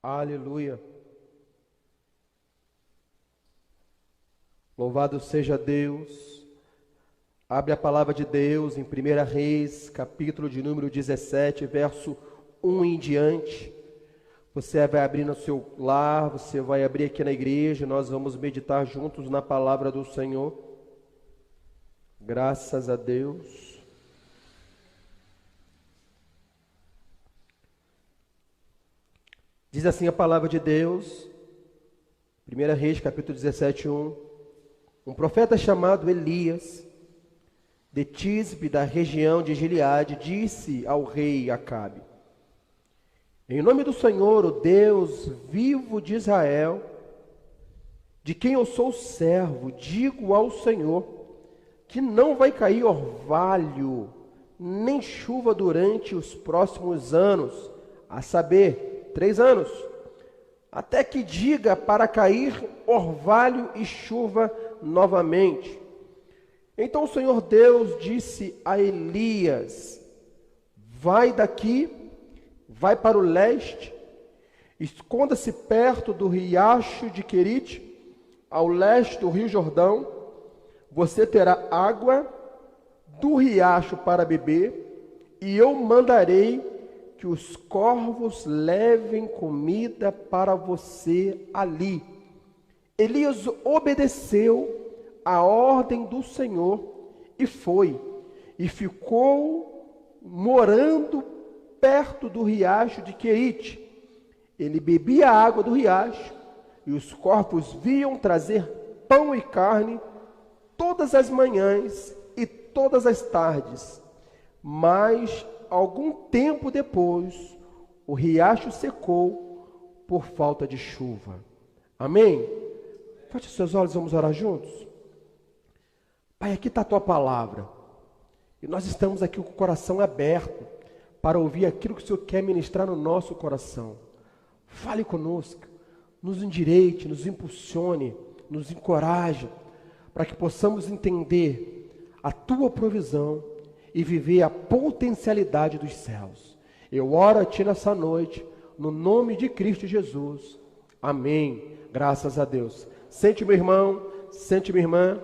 Aleluia. Louvado seja Deus. Abre a palavra de Deus em 1 Reis, capítulo de número 17, verso 1 em diante. Você vai abrir no seu lar, você vai abrir aqui na igreja, nós vamos meditar juntos na palavra do Senhor. Graças a Deus. Diz assim a palavra de Deus, 1 Reis, capítulo 17, 1. Um profeta chamado Elias, de Tisbe, da região de Gileade, disse ao rei Acabe: em nome do Senhor, o Deus vivo de Israel, de quem eu sou servo, digo ao Senhor, que não vai cair orvalho, nem chuva durante os próximos anos, a saber, 3 anos, até que diga para cair orvalho e chuva novamente. Então o Senhor Deus disse a Elias: vai daqui, vai para o leste, esconda-se perto do riacho de Querite, ao leste do rio Jordão. Você terá água do riacho para beber, e eu mandarei que os corvos levem comida para você ali. Elias obedeceu a ordem do Senhor e foi, e ficou morando perto do riacho de Querite. Ele bebia a água do riacho, e os corvos vinham trazer pão e carne todas as manhãs e todas as tardes. Mas algum tempo depois, o riacho secou por falta de chuva. Amém? Feche seus olhos, vamos orar juntos. Pai, aqui está a Tua palavra, e nós estamos aqui com o coração aberto para ouvir aquilo que o Senhor quer ministrar no nosso coração. Fale conosco, nos endireite, nos impulsione, nos encoraje, para que possamos entender a Tua provisão e viver a potencialidade dos céus. Eu oro a Ti nessa noite, no nome de Cristo Jesus. Amém. Graças a Deus. Sente, meu irmão, sente, minha irmã.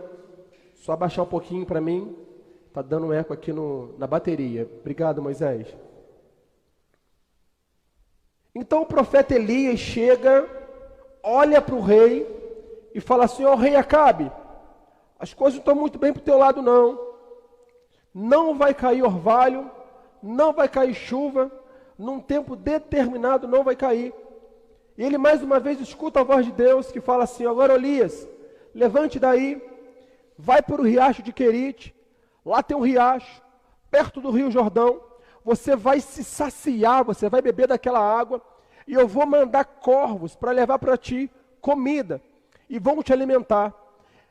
Só abaixar um pouquinho para mim. Está dando um eco aqui na bateria. Obrigado, Moisés. Então o profeta Elias chega, olha para o rei e fala assim: ó rei Acabe, as coisas não estão muito bem para o teu lado não. Não vai cair orvalho, não vai cair chuva, num tempo determinado não vai cair. E ele mais uma vez escuta a voz de Deus que fala assim: agora Elias, levante daí, vai para o riacho de Querite, lá tem um riacho, perto do rio Jordão, você vai se saciar, você vai beber daquela água, e eu vou mandar corvos para levar para ti comida, e vão te alimentar.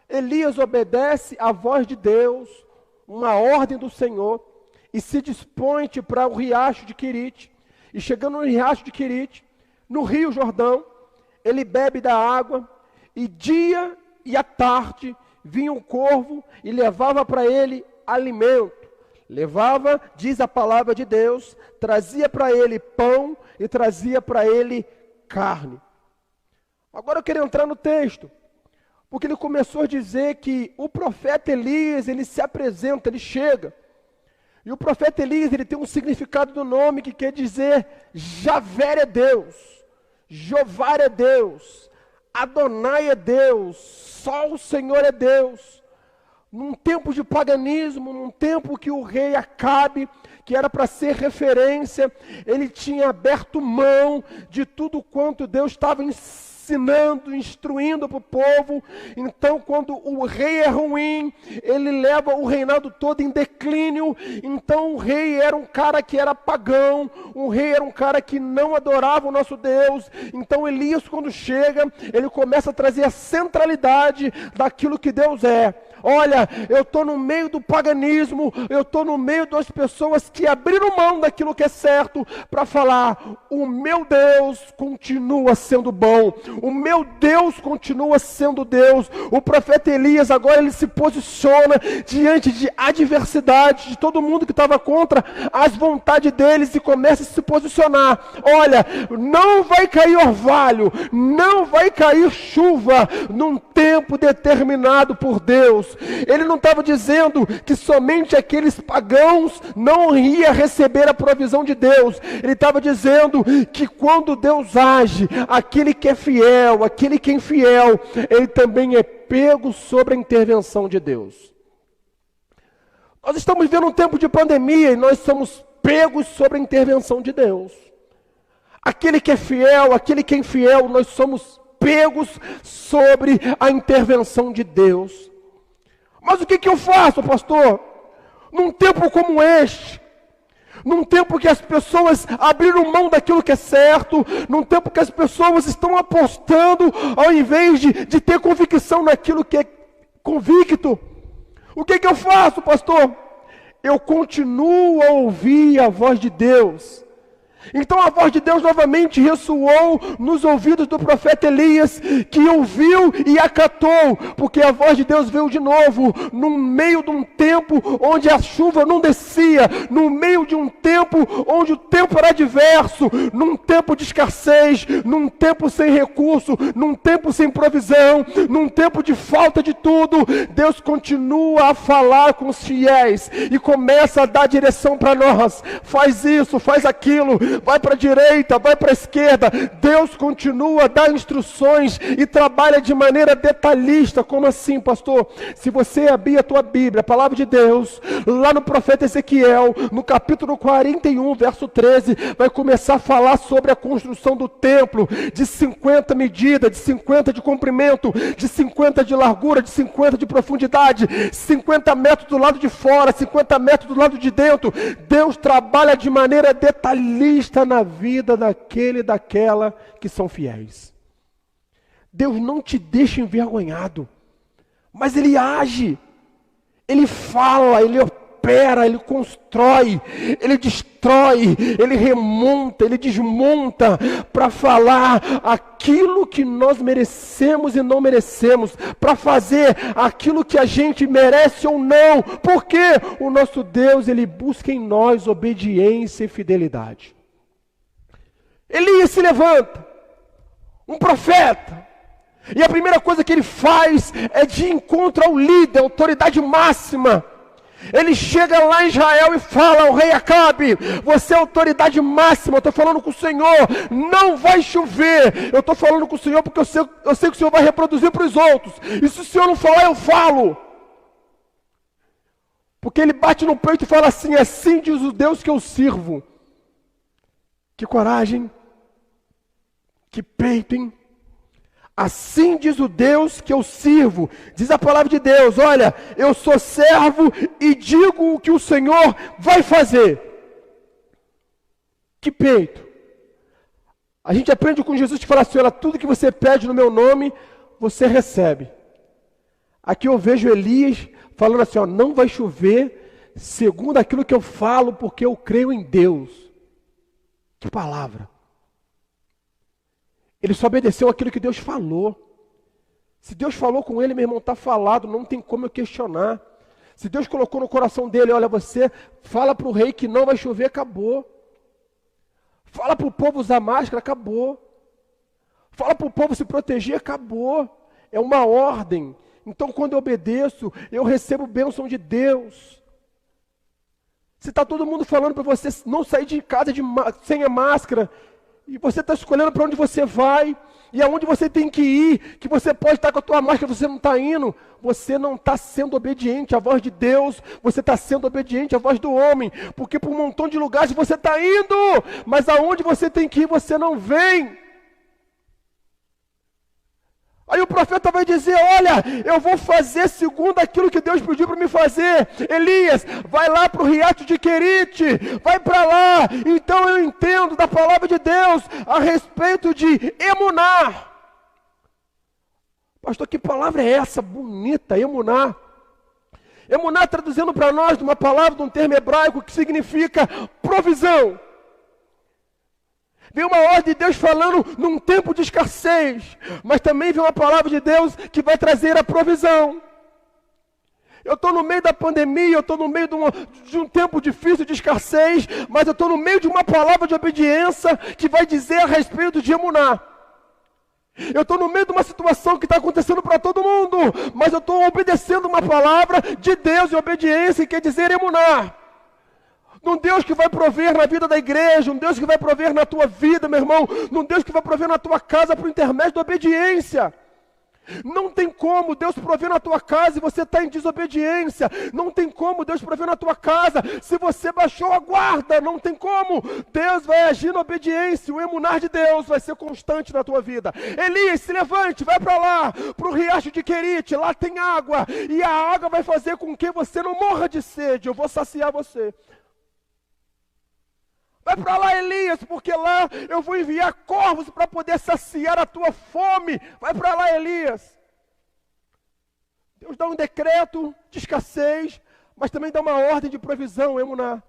Elias obedece à voz de Deus, uma ordem do Senhor, e se dispõe para o riacho de Querite. E chegando no riacho de Querite, no rio Jordão, ele bebe da água, e dia e à tarde vinha um corvo e levava para ele alimento. Levava, diz a palavra de Deus, trazia para ele pão e trazia para ele carne. Agora eu quero entrar no texto, porque ele começou a dizer que o profeta Elias, ele se apresenta, ele chega. E o profeta Elias, ele tem um significado do nome que quer dizer Javé é Deus, Jeová é Deus, Adonai é Deus, só o Senhor é Deus. Num tempo de paganismo, num tempo que o rei Acabe, que era para ser referência, ele tinha aberto mão de tudo quanto Deus estava ensinando, instruindo para o povo. Então, quando o rei é ruim, ele leva o reinado todo em declínio. Então, o rei era um cara que era pagão, o rei era um cara que não adorava o nosso Deus. Então, Elias, quando chega, ele começa a trazer a centralidade daquilo que Deus é. Olha, eu estou no meio do paganismo, eu estou no meio das pessoas que abriram mão daquilo que é certo para falar: o meu Deus continua sendo bom, o meu Deus continua sendo Deus. O profeta Elias agora ele se posiciona diante de adversidade, de todo mundo que estava contra as vontades deles, e começa a se posicionar. Olha, não vai cair orvalho, não vai cair chuva num tempo determinado por Deus. Ele não estava dizendo que somente aqueles pagãos não iam receber a provisão de Deus. Ele estava dizendo que quando Deus age, aquele que é fiel, aquele que é infiel, ele também é pego sobre a intervenção de Deus. Nós estamos vivendo um tempo de pandemia e nós somos pegos sobre a intervenção de Deus. Aquele que é fiel, aquele que é infiel, nós somos pegos sobre a intervenção de Deus. Mas o que eu faço, pastor? Num tempo como este, num tempo que as pessoas abriram mão daquilo que é certo, num tempo que as pessoas estão apostando ao invés de ter convicção naquilo que é convicto, o que eu faço, pastor? Eu continuo a ouvir a voz de Deus. Então a voz de Deus novamente ressoou nos ouvidos do profeta Elias, que ouviu e acatou, porque a voz de Deus veio de novo, no meio de um tempo onde a chuva não descia, no meio de um tempo onde o tempo era adverso, num tempo de escassez, num tempo sem recurso, num tempo sem provisão, num tempo de falta de tudo. Deus continua a falar com os fiéis e começa a dar direção para nós: faz isso, faz aquilo, vai para a direita, vai para a esquerda. Deus continua a dar instruções e trabalha de maneira detalhista. Como assim, pastor? Se você abrir a tua Bíblia, a palavra de Deus, lá no profeta Ezequiel, no capítulo 41, verso 13, vai começar a falar sobre a construção do templo, de 50 medidas, de 50 de comprimento, de 50 de largura, de 50 de profundidade, 50 metros do lado de fora, 50 metros do lado de dentro. Deus trabalha de maneira detalhista na vida daquele e daquela que são fiéis. Deus não te deixa envergonhado, mas Ele age, Ele fala, Ele opera, Ele constrói, Ele destrói, Ele remonta, Ele desmonta, para falar aquilo que nós merecemos e não merecemos, para fazer aquilo que a gente merece ou não, porque o nosso Deus, Ele busca em nós obediência e fidelidade. Elias se levanta, um profeta, e a primeira coisa que ele faz é de encontro ao líder, a autoridade máxima. Ele chega lá em Israel e fala ao rei Acabe: você é a autoridade máxima, eu estou falando com o Senhor, não vai chover. Eu estou falando com o Senhor porque eu sei que o Senhor vai reproduzir para os outros, e se o Senhor não falar, eu falo. Porque ele bate no peito e fala assim: assim diz o Deus que eu sirvo. Que coragem, que peito, hein? Assim diz o Deus que eu sirvo. Diz a palavra de Deus: olha, eu sou servo e digo o que o Senhor vai fazer. Que peito. A gente aprende com Jesus que fala assim: olha, tudo que você pede no meu nome, você recebe. Aqui eu vejo Elias falando assim: ó, não vai chover segundo aquilo que eu falo, porque eu creio em Deus. Que palavra. Ele só obedeceu aquilo que Deus falou. Se Deus falou com ele, meu irmão, está falado, não tem como eu questionar. Se Deus colocou no coração dele: olha, você fala para o rei que não vai chover, acabou. Fala para o povo usar máscara, acabou. Fala para o povo se proteger, acabou. É uma ordem. Então, quando eu obedeço, eu recebo bênção de Deus. Se está todo mundo falando para você não sair de casa sem a máscara, e você está escolhendo para onde você vai, e aonde você tem que ir, que você pode estar com a tua máscara, você não está indo, você não está sendo obediente à voz de Deus, você está sendo obediente à voz do homem, porque por um montão de lugares você está indo, mas aonde você tem que ir, você não vem. Aí o profeta vai dizer: olha, eu vou fazer segundo aquilo que Deus pediu para me fazer. Elias, vai lá para o riacho de Querite, vai para lá. Então eu entendo da palavra de Deus a respeito de emuná. Pastor, que palavra é essa bonita, emuná? Emuná traduzindo para nós uma palavra, de um termo hebraico que significa provisão. Vem uma ordem de Deus falando num tempo de escassez, mas também vem uma palavra de Deus que vai trazer a provisão. Eu estou no meio da pandemia, eu estou no meio de um tempo difícil de escassez, mas eu estou no meio de uma palavra de obediência que vai dizer a respeito de Emuná. Eu estou no meio de uma situação que está acontecendo para todo mundo, mas eu estou obedecendo uma palavra de Deus em obediência, que quer dizer Emuná. Num Deus que vai prover na vida da igreja, um Deus que vai prover na tua vida, meu irmão, num Deus que vai prover na tua casa por intermédio da obediência. Não tem como Deus prover na tua casa e você está em desobediência. Não tem como Deus prover na tua casa se você baixou a guarda. Não tem como. Deus vai agir na obediência. O emunar de Deus vai ser constante na tua vida. Elias, se levante, vai para lá, para o riacho de Querite. Lá tem água. E a água vai fazer com que você não morra de sede. Eu vou saciar você. Vai para lá, Elias, porque lá eu vou enviar corvos para poder saciar a tua fome. Vai para lá, Elias. Deus dá um decreto de escassez, mas também dá uma ordem de provisão, Emuná.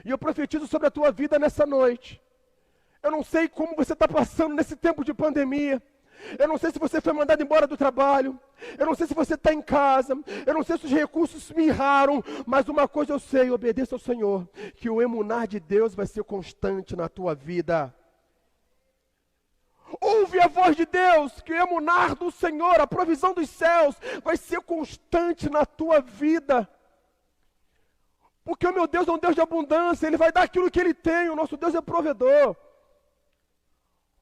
E eu profetizo sobre a tua vida nessa noite. Eu não sei como você está passando nesse tempo de pandemia. Eu não sei se você foi mandado embora do trabalho. Eu não sei se você está em casa. Eu não sei se os recursos mirraram. Mas uma coisa eu sei, obedeça ao Senhor, que o emunar de Deus vai ser constante na tua vida. Ouve a voz de Deus, que o emunar do Senhor, a provisão dos céus, vai ser constante na tua vida. Porque o meu Deus é um Deus de abundância. Ele vai dar aquilo que Ele tem. O nosso Deus é provedor.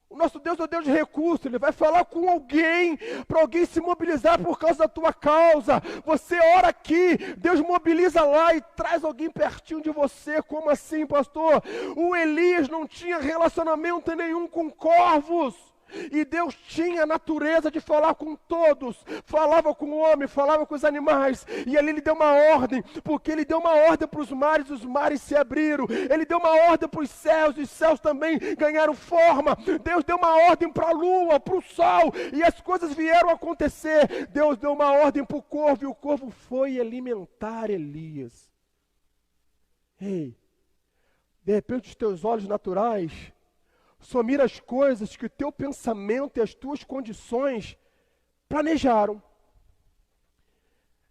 O nosso Deus é um Deus de recursos. Ele vai falar com alguém, para alguém se mobilizar por causa da tua causa. Você ora aqui, Deus mobiliza lá e traz alguém pertinho de você. Como assim, pastor? O Elias não tinha relacionamento nenhum com corvos. E Deus tinha a natureza de falar com todos. Falava com o homem, falava com os animais. E ali Ele deu uma ordem, porque Ele deu uma ordem para os mares se abriram. Ele deu uma ordem para os céus também ganharam forma. Deus deu uma ordem para a lua, para o sol, e as coisas vieram a acontecer. Deus deu uma ordem para o corvo, e o corvo foi alimentar Elias. Ei, de repente os teus olhos naturais só mira as coisas que o teu pensamento e as tuas condições planejaram.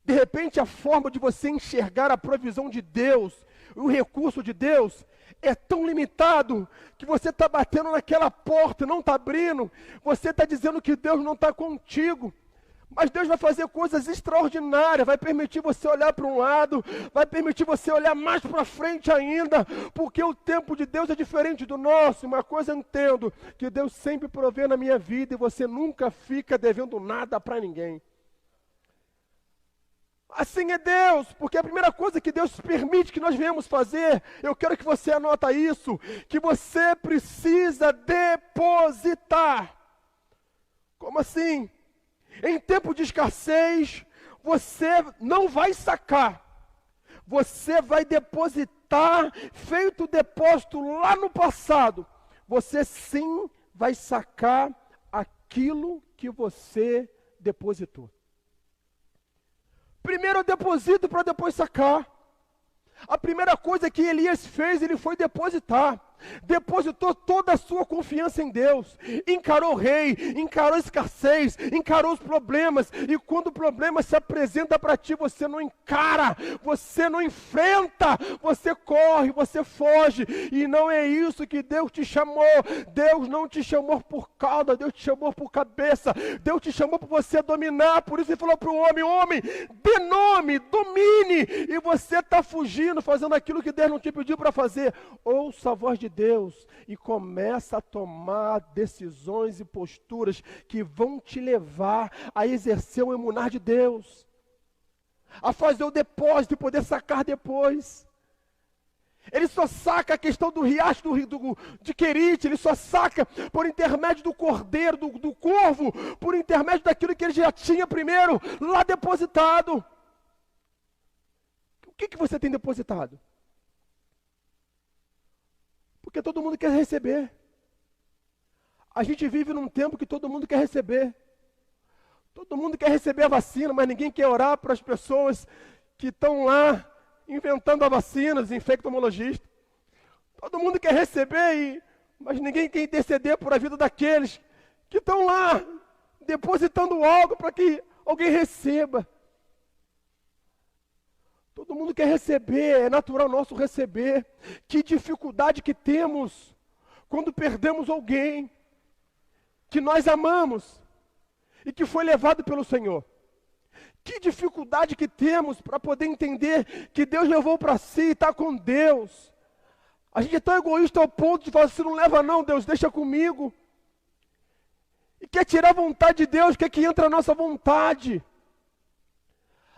De repente a forma de você enxergar a provisão de Deus, o recurso de Deus, é tão limitado que você está batendo naquela porta, não está abrindo. Você está dizendo que Deus não está contigo. Mas Deus vai fazer coisas extraordinárias, vai permitir você olhar para um lado, vai permitir você olhar mais para frente ainda, porque o tempo de Deus é diferente do nosso. Uma coisa eu entendo, que Deus sempre provê na minha vida e você nunca fica devendo nada para ninguém. Assim é Deus, porque a primeira coisa que Deus permite que nós venhamos fazer, eu quero que você anota isso, que você precisa depositar. Como assim? Em tempo de escassez, você não vai sacar, você vai depositar, feito o depósito lá no passado, você sim vai sacar aquilo que você depositou. Primeiro eu deposito para depois sacar. A primeira coisa que Elias fez, ele foi depositar. Depositou toda a sua confiança em Deus, encarou o rei, encarou a escassez, encarou os problemas, e quando o problema se apresenta para ti, você não encara, você não enfrenta, você corre, você foge, e não é isso que Deus te chamou. Deus não te chamou por cauda, Deus te chamou por cabeça, Deus te chamou para você dominar. Por isso Ele falou para o homem, dê nome, domine, e você está fugindo, fazendo aquilo que Deus não te pediu para fazer. Ouça a voz de Deus e começa a tomar decisões e posturas que vão te levar a exercer o emunar de Deus, a fazer o depósito e poder sacar depois. Ele só saca a questão do riacho de Querite, ele só saca por intermédio do cordeiro, do corvo, por intermédio daquilo que ele já tinha primeiro lá depositado. O que você tem depositado? Porque todo mundo quer receber. A gente vive num tempo que todo mundo quer receber. Todo mundo quer receber a vacina, mas ninguém quer orar para as pessoas que estão lá inventando a vacina, os infectologistas. Todo mundo quer receber, mas ninguém quer interceder por a vida daqueles que estão lá depositando algo para que alguém receba. Todo mundo quer receber, é natural nosso receber. Que dificuldade que temos quando perdemos alguém que nós amamos e que foi levado pelo Senhor. Que dificuldade que temos para poder entender que Deus levou para si e está com Deus. A gente é tão egoísta ao ponto de falar assim, não leva não, Deus, deixa comigo. E quer tirar a vontade de Deus, quer que entre a nossa vontade.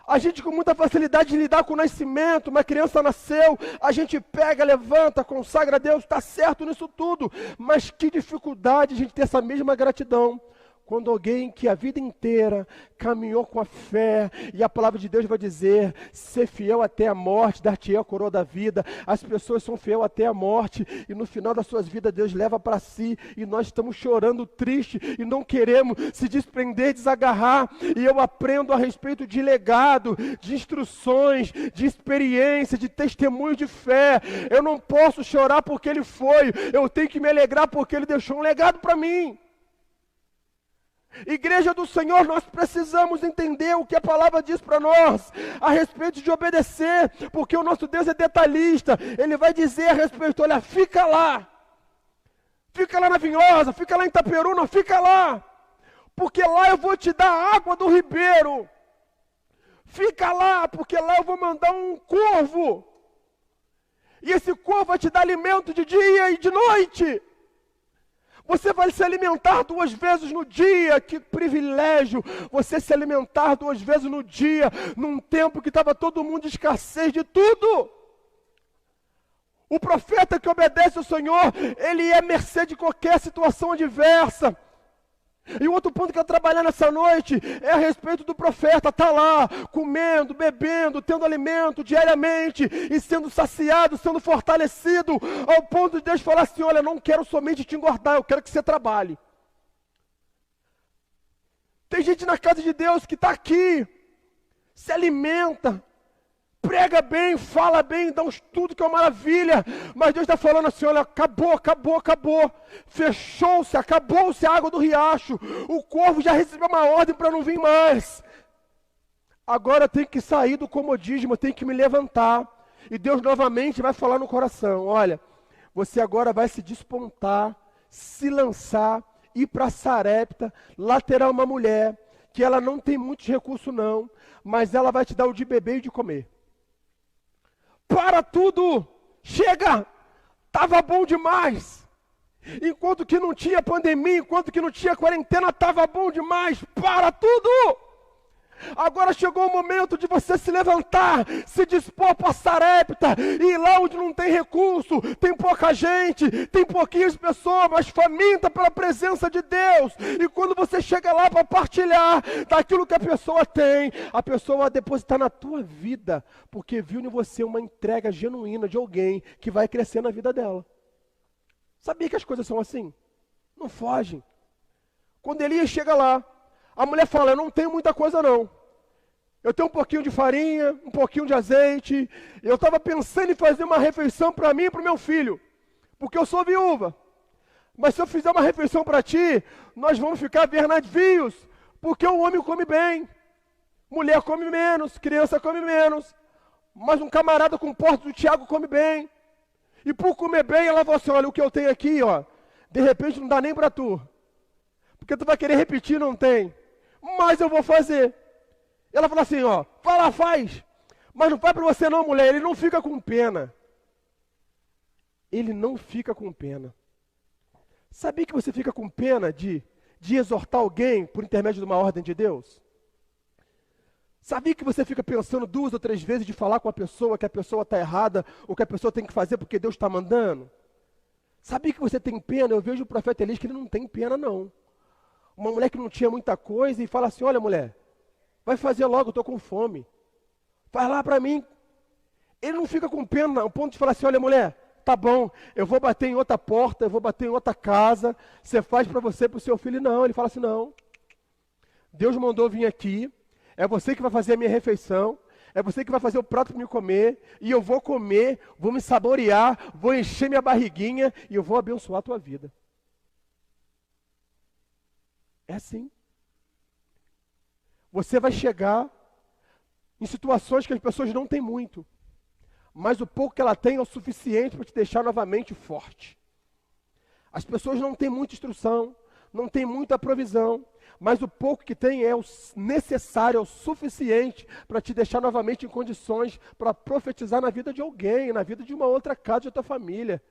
A gente com muita facilidade de lidar com o nascimento, uma criança nasceu, a gente pega, levanta, consagra a Deus, está certo nisso tudo. Mas que dificuldade a gente ter essa mesma gratidão quando alguém que a vida inteira caminhou com a fé, e a palavra de Deus vai dizer, ser fiel até a morte, dar-te-ei a coroa da vida. As pessoas são fiel até a morte, e no final das suas vidas Deus leva para si, e nós estamos chorando triste, e não queremos se desprender, desagarrar. E eu aprendo a respeito de legado, de instruções, de experiência, de testemunho de fé. Eu não posso chorar porque ele foi, eu tenho que me alegrar porque ele deixou um legado para mim. Igreja do Senhor, nós precisamos entender o que a palavra diz para nós, a respeito de obedecer, porque o nosso Deus é detalhista. Ele vai dizer a respeito, olha, fica lá na Vinhosa, fica lá em Itaperuna, fica lá, porque lá eu vou te dar água do ribeiro. Fica lá, porque lá eu vou mandar um corvo, e esse corvo vai te dar alimento de dia e de noite. Você vai se alimentar 2 vezes no dia. Que privilégio você se alimentar 2 vezes no dia, num tempo que estava todo mundo de escassez de tudo. O profeta que obedece ao Senhor, ele é mercê de qualquer situação adversa. E o outro ponto que eu quero trabalhar nessa noite é a respeito do profeta, está lá, comendo, bebendo, tendo alimento diariamente, e sendo saciado, sendo fortalecido, ao ponto de Deus falar assim, olha, não quero somente te engordar, eu quero que você trabalhe. Tem gente na casa de Deus que está aqui, se alimenta, prega bem, fala bem, dá um estudo que é uma maravilha, mas Deus está falando assim, olha, acabou, fechou-se, acabou-se a água do riacho, o corvo já recebeu uma ordem para não vir mais, agora eu tenho que sair do comodismo, eu tenho que me levantar, e Deus novamente vai falar no coração, olha, você agora vai se despontar, se lançar, ir para Sarepta, lá terá uma mulher, que ela não tem muitos recursos não, mas ela vai te dar o de beber e de comer. Para tudo, chega, estava bom demais, enquanto que não tinha pandemia, enquanto que não tinha quarentena, estava bom demais, para tudo, agora chegou o momento de você se levantar, se dispor para Sarepta, e ir lá onde não tem recurso, tem pouca gente, tem pouquinhas pessoas, mas faminta pela presença de Deus, e quando você chega lá para partilhar daquilo que a pessoa tem, a pessoa vai depositar na tua vida, porque viu em você uma entrega genuína de alguém que vai crescer na vida dela. Sabia que as coisas são assim? Não fogem. Quando Elias chega lá, a mulher fala, eu não tenho muita coisa não. Eu tenho um pouquinho de farinha, um pouquinho de azeite. Eu estava pensando em fazer uma refeição para mim e para o meu filho, porque eu sou viúva. Mas se eu fizer uma refeição para ti, nós vamos ficar ver navios, porque o homem come bem. Mulher come menos, criança come menos. Mas um camarada com porte do Tiago come bem. E por comer bem, ela falou assim, olha, o que eu tenho aqui, ó, de repente não dá nem para tu. Porque tu vai querer repetir, não tem. Mas eu vou fazer. Ela falou assim, ó, vai lá, faz. Mas não faz para você não, mulher, ele não fica com pena. Ele não fica com pena. Sabia que você fica com pena de exortar alguém por intermédio de uma ordem de Deus? Sabia que você fica pensando 2 ou 3 vezes de falar com a pessoa que a pessoa está errada, ou que a pessoa tem que fazer porque Deus está mandando? Sabia que você tem pena? Eu vejo o profeta Elias que ele não tem pena não. Uma mulher que não tinha muita coisa e fala assim, olha mulher, vai fazer logo, eu estou com fome. Faz lá para mim. Ele não fica com pena, ao ponto de falar assim, olha mulher, tá bom, eu vou bater em outra porta, eu vou bater em outra casa, você faz para você e para o seu filho. Não, ele fala assim, não. Deus mandou vir aqui, é você que vai fazer a minha refeição, é você que vai fazer o prato para me comer, e eu vou comer, vou me saborear, vou encher minha barriguinha e eu vou abençoar a tua vida. É assim. Você vai chegar em situações que as pessoas não têm muito, mas o pouco que ela tem é o suficiente para te deixar novamente forte. As pessoas não têm muita instrução, não têm muita provisão, mas o pouco que tem é o necessário, é o suficiente para te deixar novamente em condições para profetizar na vida de alguém, na vida de uma outra casa da tua família.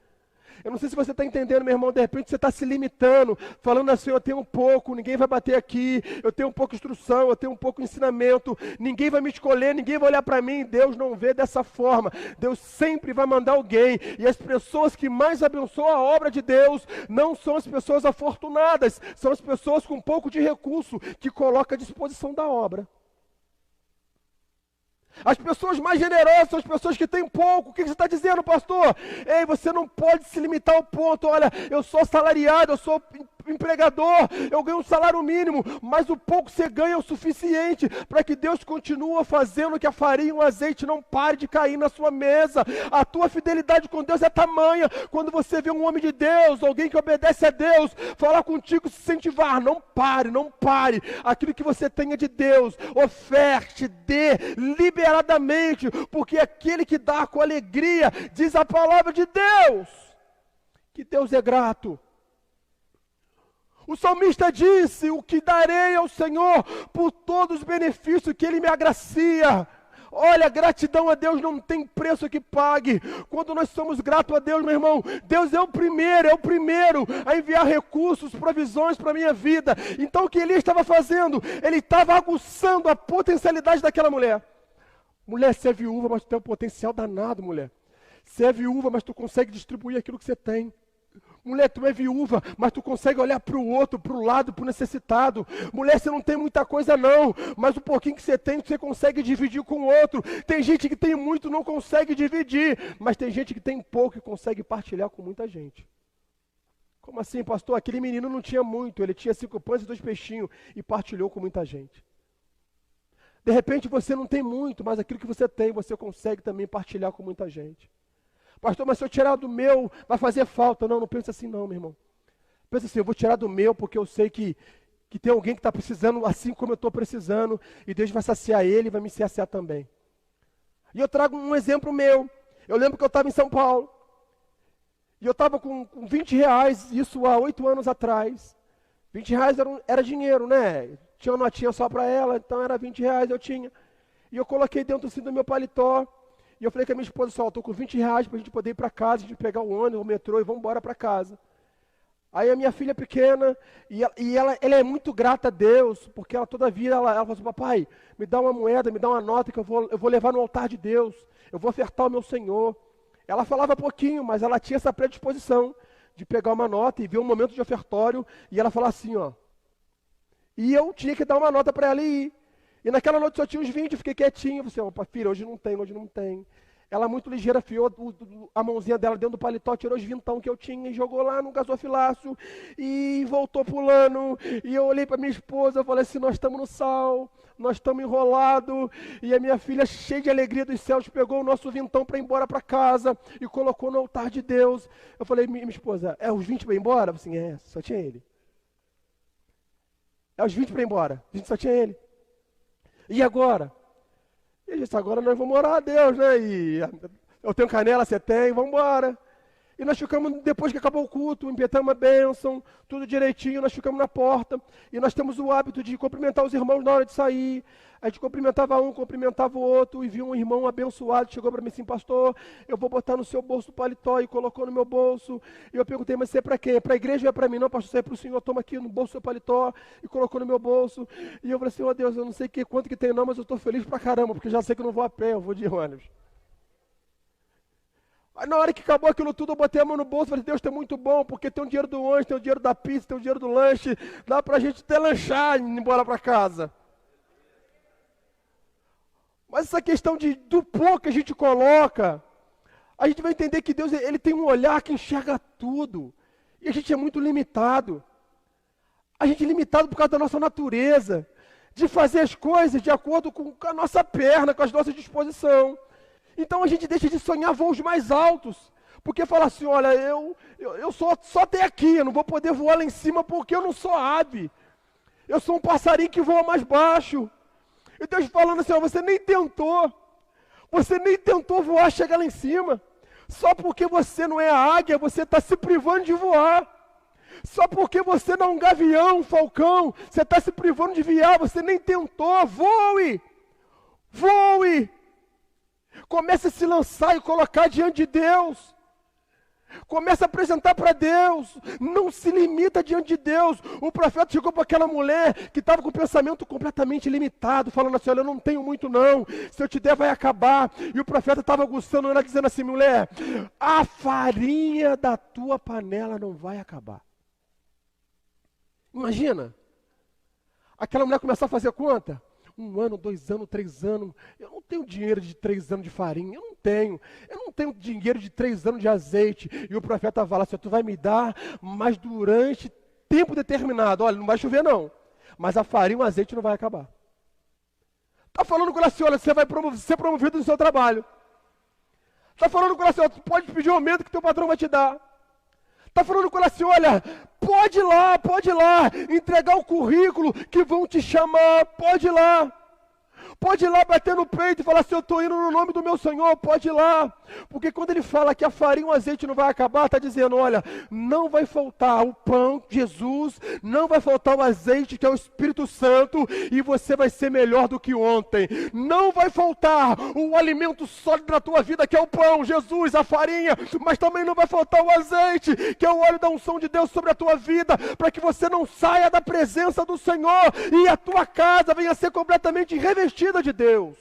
Eu não sei se você está entendendo, meu irmão, de repente você está se limitando, falando assim, eu tenho um pouco, ninguém vai bater aqui, eu tenho um pouco de instrução, eu tenho um pouco de ensinamento, ninguém vai me escolher, ninguém vai olhar para mim. Deus não vê dessa forma. Deus sempre vai mandar alguém, e as pessoas que mais abençoam a obra de Deus não são as pessoas afortunadas, são as pessoas com um pouco de recurso, que colocam à disposição da obra. As pessoas mais generosas são as pessoas que têm pouco. O que você está dizendo, pastor? Ei, você não pode se limitar ao ponto. Olha, eu sou assalariado, eu sou empregador, eu ganho um salário mínimo, mas o pouco que você ganha é o suficiente para que Deus continue fazendo que a farinha e o azeite não pare de cair na sua mesa. A tua fidelidade com Deus é tamanha. Quando você vê um homem de Deus, alguém que obedece a Deus, falar contigo, se incentivar, não pare, não pare. Aquilo que você tenha de Deus, oferte, dê, liberadamente, porque aquele que dá com alegria, diz a palavra de Deus, que Deus é grato. O salmista disse, o que darei ao Senhor por todos os benefícios que Ele me agracia. Olha, gratidão a Deus não tem preço que pague. Quando nós somos gratos a Deus, meu irmão, Deus é o primeiro a enviar recursos, provisões para a minha vida. Então o que Elias estava fazendo? Ele estava aguçando a potencialidade daquela mulher. Mulher, você é viúva, mas tu tem um potencial danado, mulher. Você é viúva, mas tu consegue distribuir aquilo que você tem. Mulher, tu é viúva, mas tu consegue olhar para o outro, para o lado, para o necessitado. Mulher, você não tem muita coisa não, mas o pouquinho que você tem, você consegue dividir com o outro. Tem gente que tem muito, não consegue dividir, mas tem gente que tem pouco e consegue partilhar com muita gente. Como assim, pastor? Aquele menino não tinha muito, ele tinha 5 pães e 2 peixinhos e partilhou com muita gente. De repente você não tem muito, mas aquilo que você tem, você consegue também partilhar com muita gente. Pastor, mas se eu tirar do meu, vai fazer falta. Não, não pensa assim não, meu irmão. Pensa assim, eu vou tirar do meu porque eu sei que tem alguém que está precisando assim como eu estou precisando, e Deus vai saciar ele e vai me saciar também. E eu trago um exemplo meu. Eu lembro que eu estava em São Paulo, e eu estava com 20 reais, isso há 8 anos atrás. 20 reais era dinheiro, né? Tinha uma notinha só para ela, então era 20 reais eu tinha. E eu coloquei dentro assim, do meu paletó. E eu falei com a minha esposa, só, estou com 20 reais para a gente poder ir para casa, a gente pegar o ônibus, o metrô e vamos embora para casa. Aí a minha filha pequena, ela é muito grata a Deus, porque ela toda vida, ela fala assim, papai, me dá uma moeda, me dá uma nota que eu vou levar no altar de Deus, eu vou ofertar ao meu Senhor. Ela falava pouquinho, mas ela tinha essa predisposição de pegar uma nota e ver um momento de ofertório, e ela falar assim, ó. E eu tinha que dar uma nota para ela e ir. E naquela noite só tinha uns 20, eu fiquei quietinho. Eu falei, opa, filha, hoje não tem. Ela muito ligeira, fiou a mãozinha dela dentro do paletó, tirou os vintão que eu tinha e jogou lá no gasofilaço e voltou pulando. E eu olhei para minha esposa, eu falei assim, nós estamos no sal, nós estamos enrolados. E a minha filha, cheia de alegria dos céus, pegou o nosso vintão para ir embora para casa e colocou no altar de Deus. Eu falei, minha esposa, é os 20 para ir embora? Eu falei assim, só tinha ele. É os 20 para ir embora, a gente só tinha ele. E agora? E ele disse, agora nós vamos orar a Deus, né? E eu tenho canela, você tem, vamos embora. E nós ficamos, depois que acabou o culto, impetramos a bênção, tudo direitinho, nós ficamos na porta. E nós temos o hábito de cumprimentar os irmãos na hora de sair. A gente cumprimentava um, cumprimentava o outro, e viu um irmão abençoado, chegou para mim assim, pastor, eu vou botar no seu bolso o paletó, e colocou no meu bolso. E eu perguntei, mas isso é para quê? Para a igreja ou é para mim? Não, pastor, isso é para o senhor, toma aqui no bolso o seu paletó, e colocou no meu bolso. E eu falei assim, ó Deus, eu não sei quanto que tem não, mas eu estou feliz pra caramba, porque já sei que eu não vou a pé, eu vou de ônibus. Aí na hora que acabou aquilo tudo, eu botei a mão no bolso e falei, Deus, tá muito bom, porque tem o dinheiro do ônibus, tem o dinheiro da pizza, tem o dinheiro do lanche, dá pra gente até lanchar e ir embora pra casa. Mas essa questão do pouco que a gente coloca, a gente vai entender que Deus, Ele tem um olhar que enxerga tudo. E a gente é muito limitado. A gente é limitado por causa da nossa natureza. de fazer as coisas de acordo com a nossa perna, com as nossas disposições. Então a gente deixa de sonhar voos mais altos, porque fala assim, olha, eu só até aqui, eu não vou poder voar lá em cima porque eu não sou ave. Eu sou um passarinho que voa mais baixo. E Deus falando assim, ó, você nem tentou voar, chegar lá em cima. Só porque você não é a águia, você está se privando de voar. Só porque você não é um gavião, um falcão, você está se privando de voar, você nem tentou. Voe! Voe! Comece a se lançar e colocar diante de Deus. Comece a apresentar para Deus. Não se limita diante de Deus. O profeta chegou para aquela mulher que estava com o pensamento completamente limitado, falando assim, olha, eu não tenho muito não. Se eu te der, vai acabar. E o profeta estava aguçando ela, dizendo assim, mulher, a farinha da tua panela não vai acabar. Imagina. Aquela mulher começar a fazer conta. 1 ano, 2 anos, 3 anos. Eu não tenho dinheiro de 3 anos de farinha. Eu não tenho dinheiro de 3 anos de azeite. E o profeta fala assim, tu vai me dar, mas durante tempo determinado. Olha, não vai chover não. Mas a farinha e o azeite não vai acabar. Está falando com ela assim, olha, você vai ser promovido no seu trabalho. Está falando com ela assim, olha, tu pode pedir um aumento que teu patrão vai te dar. Está falando com ela assim, olha, pode ir lá, entregar o currículo que vão te chamar, pode ir lá. Pode ir lá bater no peito e falar assim, eu estou indo no nome do meu Senhor, pode ir lá. Porque quando ele fala que a farinha e o azeite não vai acabar, está dizendo, olha, não vai faltar o pão, Jesus, não vai faltar o azeite, que é o Espírito Santo, e você vai ser melhor do que ontem. Não vai faltar o alimento sólido na tua vida, que é o pão, Jesus, a farinha, mas também não vai faltar o azeite, que é o óleo da unção de Deus sobre a tua vida, para que você não saia da presença do Senhor, e a tua casa venha a ser completamente revestida de Deus.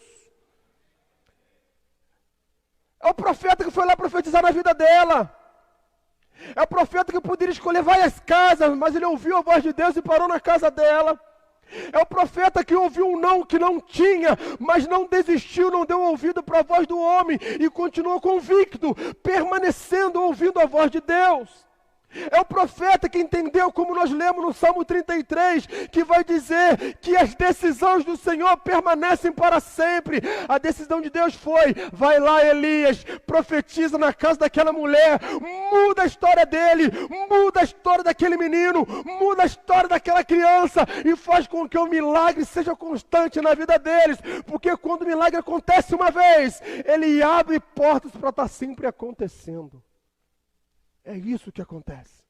É o profeta que foi lá profetizar na vida dela. É o profeta que poderia escolher várias casas, mas ele ouviu a voz de Deus e parou na casa dela. É o profeta que ouviu um não que não tinha, mas não desistiu, não deu ouvido para a voz do homem e continuou convicto, permanecendo ouvindo a voz de Deus. É o profeta que entendeu, como nós lemos no Salmo 33, que vai dizer que as decisões do Senhor permanecem para sempre. A decisão de Deus foi, vai lá Elias, profetiza na casa daquela mulher, muda a história dele, muda a história daquele menino, muda a história daquela criança e faz com que o milagre seja constante na vida deles, porque quando o milagre acontece uma vez, ele abre portas para estar sempre acontecendo. É isso que acontece.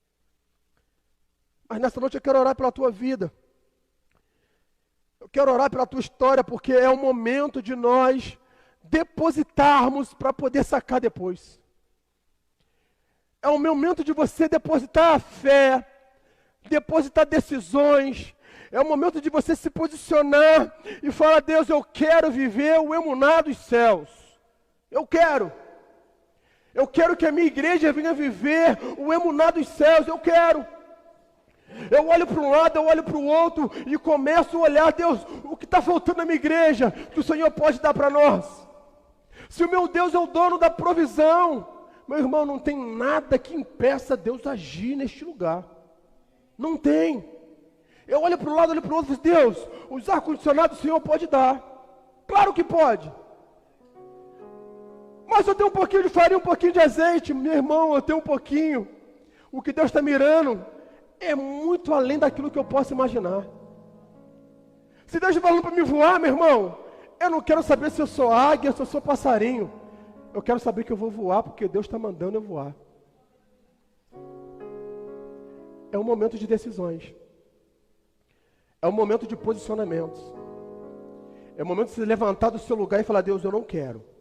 Mas nessa noite eu quero orar pela tua vida. Eu quero orar pela tua história, porque é o momento de nós depositarmos para poder sacar depois. É o momento de você depositar a fé, depositar decisões. É o momento de você se posicionar e falar, Deus, eu quero viver o emuná dos céus. Eu quero que a minha igreja venha viver o emuná dos céus, eu quero. Eu olho para um lado, eu olho para o outro e começo a olhar, Deus, o que está faltando na minha igreja, que o Senhor pode dar para nós. Se o meu Deus é o dono da provisão, meu irmão, não tem nada que impeça Deus agir neste lugar. Não tem. Eu olho para um lado, olho para o outro e digo, Deus, os ar-condicionados o Senhor pode dar. Claro que pode. Mas eu tenho um pouquinho de farinha, um pouquinho de azeite. Meu irmão, eu tenho um pouquinho. O que Deus está mirando é muito além daquilo que eu posso imaginar. Se Deus está falando para me voar, meu irmão, eu não quero saber se eu sou águia, se eu sou passarinho. Eu quero saber que eu vou voar, porque Deus está mandando eu voar. É um momento de decisões. É um momento de posicionamentos. É um momento de se levantar do seu lugar e falar, Deus, eu não quero.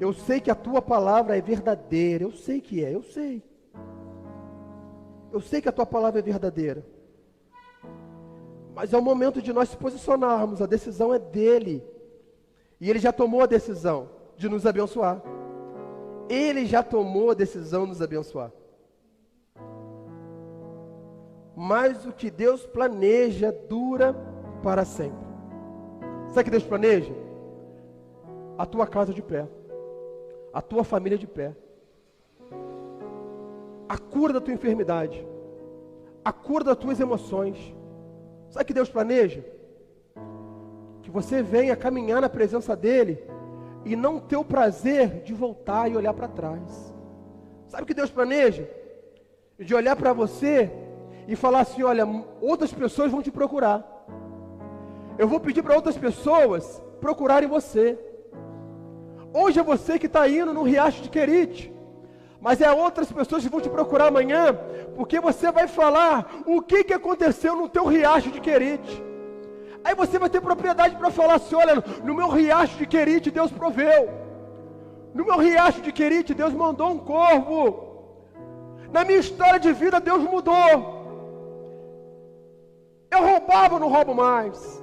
Eu sei que a tua palavra é verdadeira, eu sei que é, eu sei. Eu sei que a tua palavra é verdadeira. Mas é o momento de nós se posicionarmos, a decisão é dele. E ele já tomou a decisão de nos abençoar. Ele já tomou a decisão de nos abençoar. Mas o que Deus planeja dura para sempre. Sabe o que Deus planeja? A tua casa de pé. A tua família de pé. A cura da tua enfermidade. A cura das tuas emoções. Sabe o que Deus planeja? Que você venha caminhar na presença dEle e não ter o prazer de voltar e olhar para trás. Sabe o que Deus planeja? De olhar para você e falar assim, olha, outras pessoas vão te procurar. Eu vou pedir para outras pessoas procurarem você. Hoje é você que está indo no Riacho de Querite, mas é outras pessoas que vão te procurar amanhã, porque você vai falar o que aconteceu no teu Riacho de Querite. Aí você vai ter propriedade para falar assim, olha, no meu Riacho de Querite Deus proveu. No meu Riacho de Querite Deus mandou um corvo. Na minha história de vida Deus mudou. Eu roubava, não roubo mais.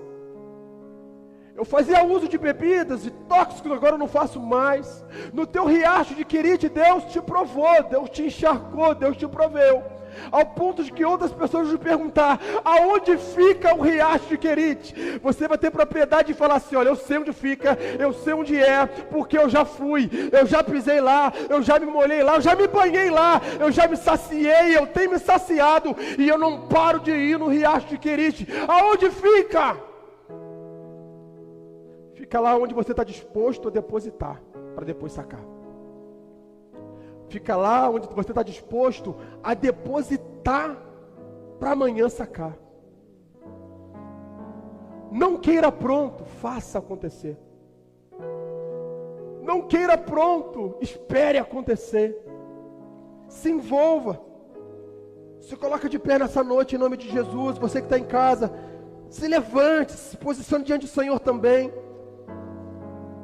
Eu fazia uso de bebidas e tóxicos, agora eu não faço mais. No teu Riacho de Querite, Deus te provou, Deus te encharcou, Deus te proveu. Ao ponto de que outras pessoas vão perguntar, aonde fica o Riacho de Querite? Você vai ter propriedade de falar assim, olha, eu sei onde fica, eu sei onde é, porque eu já fui, eu já pisei lá, eu já me molhei lá, eu já me banhei lá, eu já me saciei, eu tenho me saciado, e eu não paro de ir no Riacho de Querite. Aonde fica? Fica lá onde você está disposto a depositar, para depois sacar. Fica lá onde você está disposto a depositar, para amanhã sacar. Não queira pronto, faça acontecer. Não queira pronto, espere acontecer. Se envolva. Se coloca de pé nessa noite em nome de Jesus. Você que está em casa, se levante, se posicione diante do Senhor também.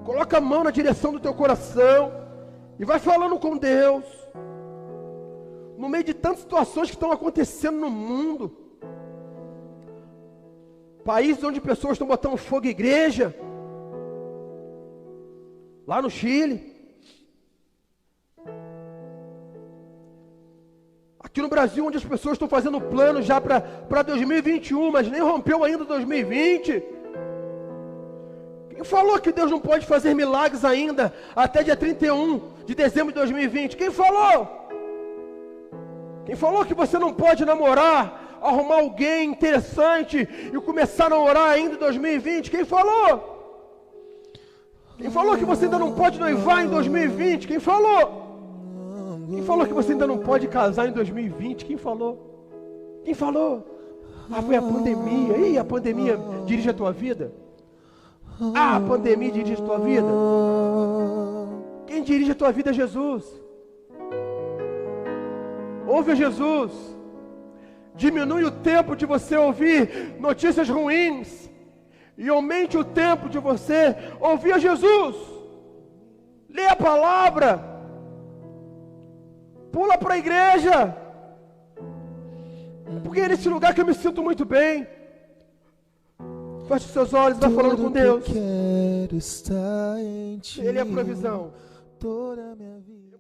Coloca a mão na direção do teu coração e vai falando com Deus. No meio de tantas situações que estão acontecendo no mundo, países onde pessoas estão botando fogo em igreja, lá no Chile, aqui no Brasil, onde as pessoas estão fazendo plano já para 2021, mas nem rompeu ainda 2020. Quem falou que Deus não pode fazer milagres ainda até dia 31 de dezembro de 2020? Quem falou? Quem falou que você não pode namorar, arrumar alguém interessante e começar a namorar ainda em 2020? Quem falou? Quem falou que você ainda não pode noivar em 2020? Quem falou? Quem falou que você ainda não pode casar em 2020? Quem falou? Quem falou? Ah, foi a pandemia. E a pandemia dirige a tua vida? Ah, a pandemia dirige a tua vida? Quem dirige a tua vida é Jesus. Ouve a Jesus. Diminui o tempo de você ouvir notícias ruins e aumente o tempo de você ouvir a Jesus. Lê a palavra. Pula para a igreja. Porque é nesse lugar que eu me sinto muito bem. Feche os seus olhos e vai falando com Deus. Ele é a provisão. Toda a minha vida.